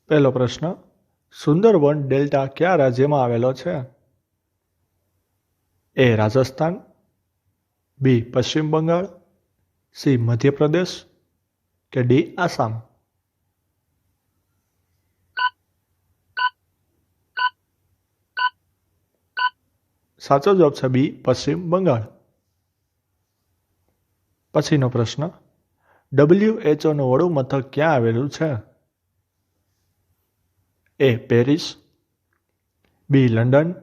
પહેલો પ્રશ્ન, સુંદરવન ડેલ્ટા કયા રાજ્યમાં આવેલો છે? એ રાજસ્થાન, બી પશ્ચિમ બંગાળ, સી મધ્યપ્રદેશ કે ડી આસામ? સાચો જવાબ છે બી પશ્ચિમ બંગાળ. પછીનો પ્રશ્ન, WHO નું વડું મથક ક્યાં આવેલું છે? એ પેરિસ, બી લંડન,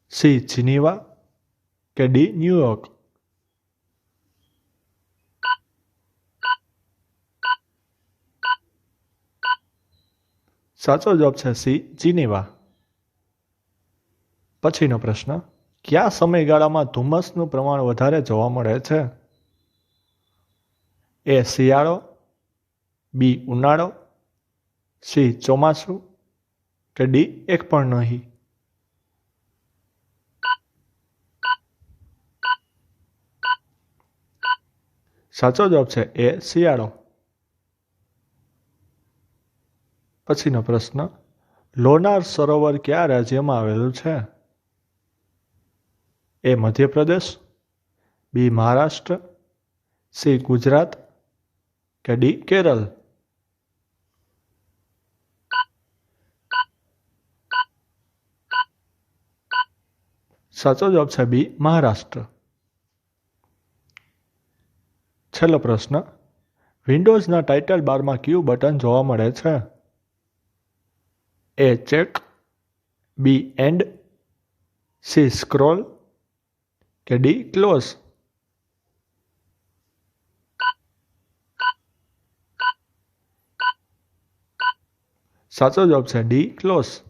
સી જીનીવા કે ડી ન્યુયોર્ક? સાચો જવાબ છે સી જીનીવા. પછીનો પ્રશ્ન, કયા સમયગાળામાં ધુમ્મસનું પ્રમાણ વધારે જોવા મળે છે? એ શિયાળો, બી ઉનાળો, સી ચોમાસું કે ડી એક પણ નહીં? સાચો જવાબ છે એ શિયાળો. પછીનો પ્રશ્ન, લોનાર સરોવર કયા રાજ્યમાં આવેલું છે? એ મધ્યપ્રદેશ, બી મહારાષ્ટ્ર, સી ગુજરાત કે ડી કેરળ? સાચો જવાબ છે બી મહારાષ્ટ્ર. છેલ્લો પ્રશ્ન, વિન્ડોઝના ટાઇટલ બારમાં કયું બટન જોવા મળે છે? A check, B end, C scroll કે ડી ક્લોઝ? સાચો જવાબ છે ડી ક્લોઝ.